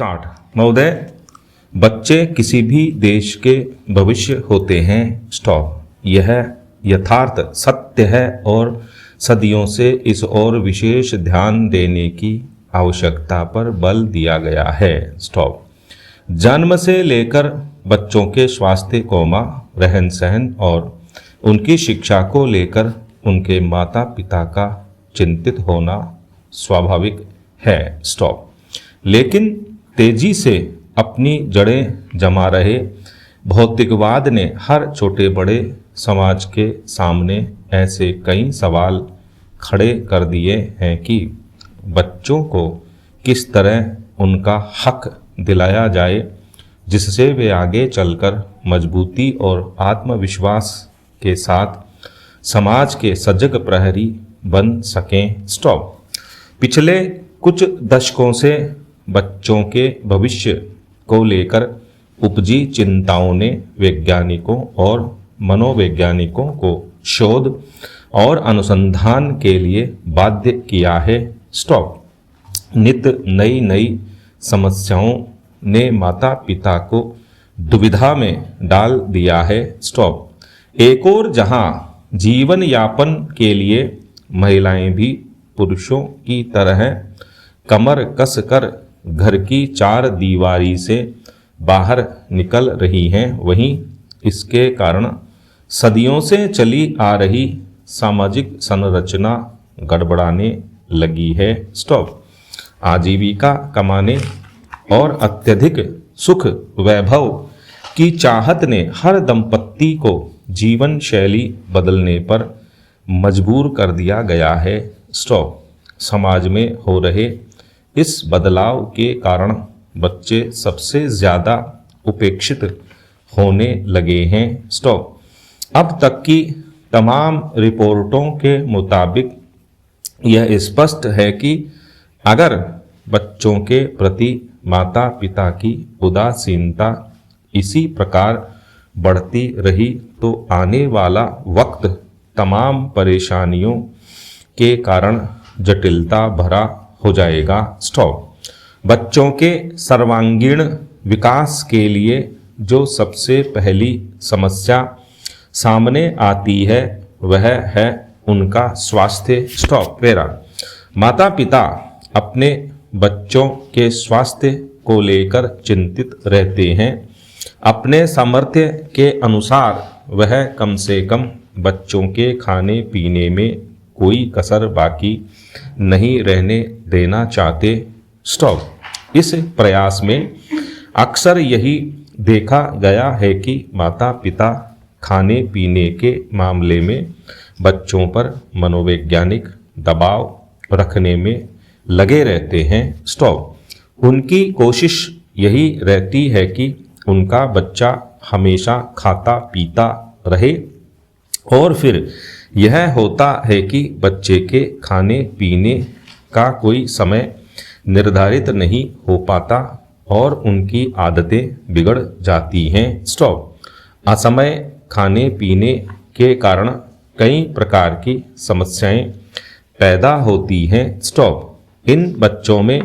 Start. महोदय, बच्चे किसी भी देश के भविष्य होते हैं। स्टॉप। यह यथार्थ सत्य है और सदियों से इस ओर विशेष ध्यान देने की आवश्यकता पर बल दिया गया है। स्टॉप। जन्म से लेकर बच्चों के स्वास्थ्य, रहन सहन और उनकी शिक्षा को लेकर उनके माता पिता का चिंतित होना स्वाभाविक है। स्टॉप। लेकिन तेजी से अपनी जड़ें जमा रहे भौतिकवाद ने हर छोटे बड़े समाज के सामने ऐसे कई सवाल खड़े कर दिए हैं कि बच्चों को किस तरह उनका हक दिलाया जाए जिससे वे आगे चलकर मजबूती और आत्मविश्वास के साथ समाज के सजग प्रहरी बन सकें। स्टॉप। पिछले कुछ दशकों से बच्चों के भविष्य को लेकर उपजी चिंताओं ने वैज्ञानिकों और मनोवैज्ञानिकों को शोध और अनुसंधान के लिए बाध्य किया है। स्टॉप। नित नई नई समस्याओं ने माता पिता को दुविधा में डाल दिया है। स्टॉप। एक और जहां जीवन यापन के लिए महिलाएं भी पुरुषों की तरह कमर कस कर घर की चार दीवारी से बाहर निकल रही हैं, वहीं इसके कारण सदियों से चली आ रही सामाजिक संरचना गड़बड़ाने लगी है। स्टॉप। आजीविका कमाने और अत्यधिक सुख वैभव की चाहत ने हर दंपत्ति को जीवन शैली बदलने पर मजबूर कर दिया गया है। स्टॉप। समाज में हो रहे इस बदलाव के कारण बच्चे सबसे ज़्यादा उपेक्षित होने लगे हैं। स्टॉप। अब तक की तमाम रिपोर्टों के मुताबिक यह स्पष्ट है कि अगर बच्चों के प्रति माता पिता की उदासीनता इसी प्रकार बढ़ती रही तो आने वाला वक्त तमाम परेशानियों के कारण जटिलता भरा हो जाएगा। स्टॉप। बच्चों के सर्वांगीण विकास के लिए जो सबसे पहली समस्या सामने आती है वह है उनका स्वास्थ्य। स्टॉप। पेरा। माता पिता अपने बच्चों के स्वास्थ्य को लेकर चिंतित रहते हैं। अपने सामर्थ्य के अनुसार वह कम से कम बच्चों के खाने पीने में कोई कसर बाकी नहीं रहने देना चाहते। स्टॉप। इस प्रयास में अक्सर यही देखा गया है कि माता पिता खाने पीने के मामले में बच्चों पर मनोवैज्ञानिक दबाव रखने में लगे रहते हैं। स्टॉप। उनकी कोशिश यही रहती है कि उनका बच्चा हमेशा खाता पीता रहे और फिर यह होता है कि बच्चे के खाने पीने का कोई समय निर्धारित नहीं हो पाता और उनकी आदतें बिगड़ जाती हैं। स्टॉप। असमय खाने पीने के कारण कई प्रकार की समस्याएं पैदा होती हैं। स्टॉप। इन बच्चों में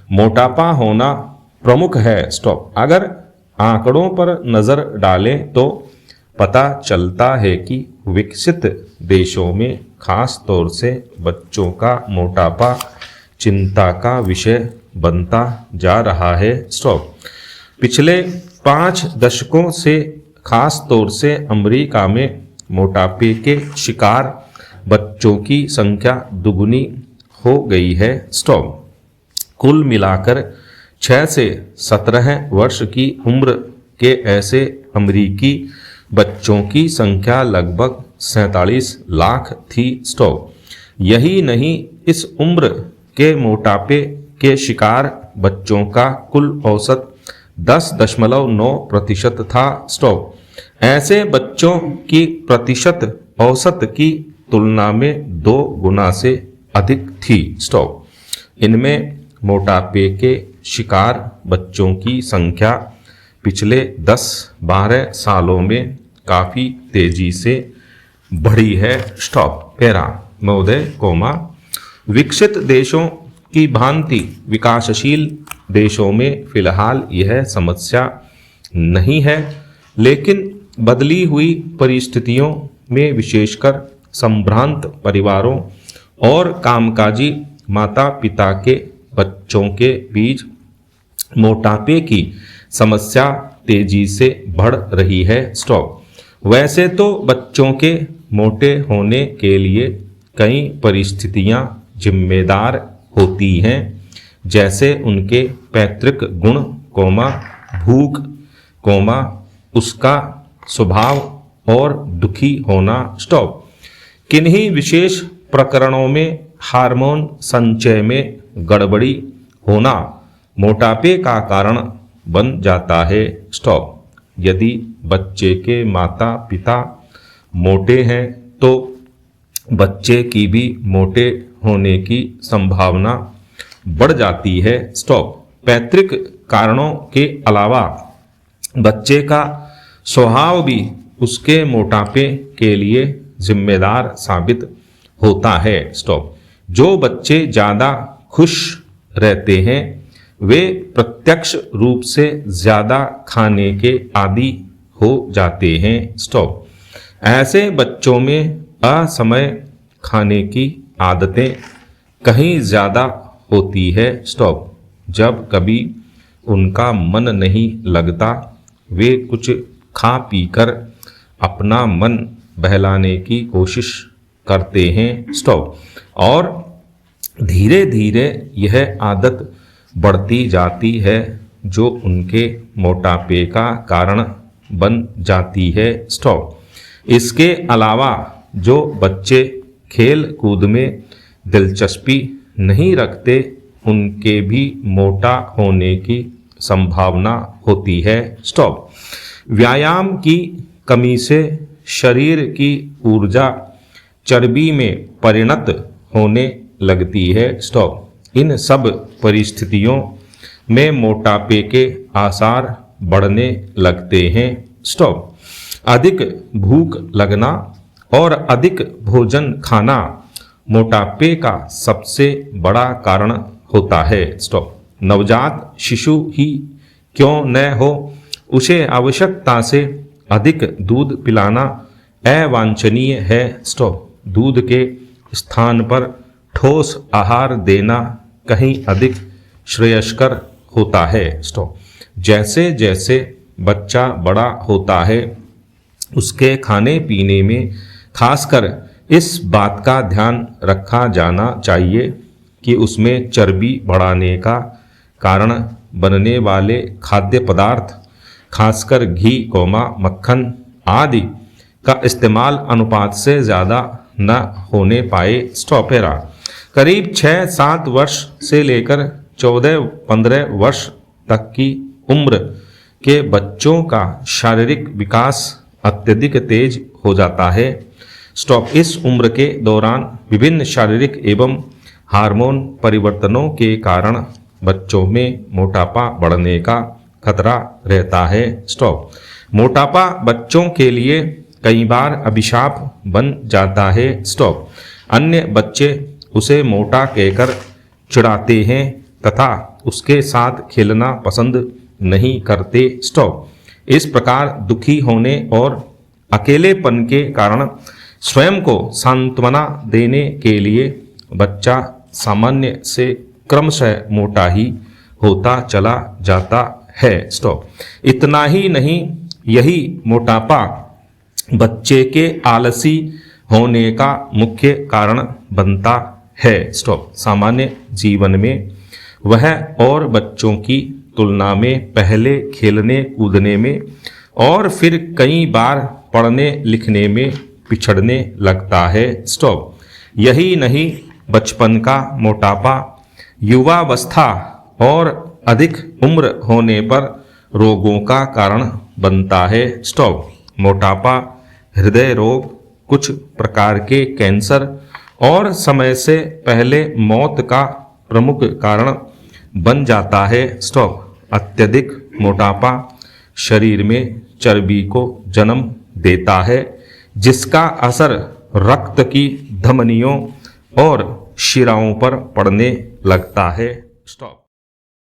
मोटापा होना प्रमुख है। स्टॉप। अगर आंकड़ों पर नज़र डालें तो पता चलता है कि विकसित देशों में खास तौर से बच्चों का मोटापा चिंता का विषय बनता जा रहा है। स्टॉप। पिछले 5 दशकों से खास तौर से अमेरिका में मोटापे के शिकार बच्चों की संख्या दुगुनी हो गई है। स्टॉप। कुल मिलाकर 6 से 17 वर्ष की उम्र के ऐसे अमेरिकी बच्चों की संख्या लगभग 47 लाख थी। स्टॉप। यही नहीं, इस उम्र के मोटापे के शिकार बच्चों का कुल औसत 10.9% था। स्टॉप। ऐसे बच्चों की प्रतिशत औसत की तुलना में 2 गुना से अधिक थी। स्टॉप। इनमें मोटापे के शिकार बच्चों की संख्या पिछले 10-12 सालों में काफ़ी तेजी से बढ़ी है। स्टॉप। पेरा। महोदय, विकसित देशों की भांति विकासशील देशों में फिलहाल यह समस्या नहीं है, लेकिन बदली हुई परिस्थितियों में विशेषकर संभ्रांत परिवारों और कामकाजी माता पिता के बच्चों के बीच मोटापे की समस्या तेजी से बढ़ रही है। स्टॉप। वैसे तो बच्चों के मोटे होने के लिए कई परिस्थितियां जिम्मेदार होती हैं, जैसे उनके पैतृक गुण, भूख, उसका स्वभाव और दुखी होना। स्टॉप। किन्हीं विशेष प्रकरणों में हार्मोन संचय में गड़बड़ी होना मोटापे का कारण बन जाता है। स्टॉप। यदि बच्चे के माता पिता मोटे हैं तो बच्चे की भी मोटे होने की संभावना बढ़ जाती है। स्टॉप। पैतृक कारणों के अलावा बच्चे का स्वभाव भी उसके मोटापे के लिए जिम्मेदार साबित होता है। स्टॉप। जो बच्चे ज़्यादा खुश रहते हैं वे प्रत्यक्ष रूप से ज़्यादा खाने के आदी हो जाते हैं। स्टॉप। ऐसे बच्चों में असमय खाने की आदतें कहीं ज़्यादा होती है। स्टॉप। जब कभी उनका मन नहीं लगता वे कुछ खा पीकर अपना मन बहलाने की कोशिश करते हैं। स्टॉप। और धीरे धीरे यह आदत बढ़ती जाती है जो उनके मोटापे का कारण बन जाती है। स्टॉप। इसके अलावा जो बच्चे खेल कूद में दिलचस्पी नहीं रखते उनके भी मोटा होने की संभावना होती है। स्टॉप। व्यायाम की कमी से शरीर की ऊर्जा चर्बी में परिणत होने लगती है। स्टॉप। इन सब परिस्थितियों में मोटापे के आसार बढ़ने लगते हैं। स्टॉप। अधिक भूख लगना और अधिक भोजन खाना मोटापे का सबसे बड़ा कारण होता है। स्टॉप। नवजात शिशु ही क्यों न हो, उसे आवश्यकता से अधिक दूध पिलाना अवांछनीय है। स्टॉप। दूध के स्थान पर ठोस आहार देना कहीं अधिक श्रेयस्कर होता है। स्टॉप। जैसे जैसे बच्चा बड़ा होता है उसके खाने पीने में खासकर इस बात का ध्यान रखा जाना चाहिए कि उसमें चर्बी बढ़ाने का कारण बनने वाले खाद्य पदार्थ खासकर घी, मक्खन आदि का इस्तेमाल अनुपात से ज़्यादा न होने पाए। स्टॉपेरा। करीब 6-7 वर्ष से लेकर 14-15 वर्ष तक की उम्र के बच्चों का शारीरिक विकास अत्यधिक तेज हो जाता है। स्टॉप। इस उम्र के दौरान विभिन्न शारीरिक एवं हार्मोन परिवर्तनों के कारण बच्चों में मोटापा बढ़ने का खतरा रहता है। स्टॉप। मोटापा बच्चों के लिए कई बार अभिशाप बन जाता है। स्टॉप। अन्य बच्चे उसे मोटा कहकर चिढ़ाते हैं तथा उसके साथ खेलना पसंद नहीं करते। स्टॉप। इस प्रकार दुखी होने और अकेलेपन के कारण स्वयं को सांत्वना देने के लिए बच्चा सामान्य से क्रमशः मोटा ही होता चला जाता है। स्टॉप। इतना ही नहीं, यही मोटापा बच्चे के आलसी होने का मुख्य कारण बनता है। स्टॉप। सामान्य जीवन में वह और बच्चों की तुलना में पहले खेलने कूदने में और फिर कई बार पढ़ने लिखने में पिछड़ने लगता है। स्टॉप। यही नहीं, बचपन का मोटापा युवावस्था और अधिक उम्र होने पर रोगों का कारण बनता है। स्टॉप। मोटापा हृदय रोग, कुछ प्रकार के कैंसर और समय से पहले मौत का प्रमुख कारण बन जाता है। स्टॉप। अत्यधिक मोटापा शरीर में चर्बी को जन्म देता है जिसका असर रक्त की धमनियों और शिराओं पर पड़ने लगता है। स्टॉप।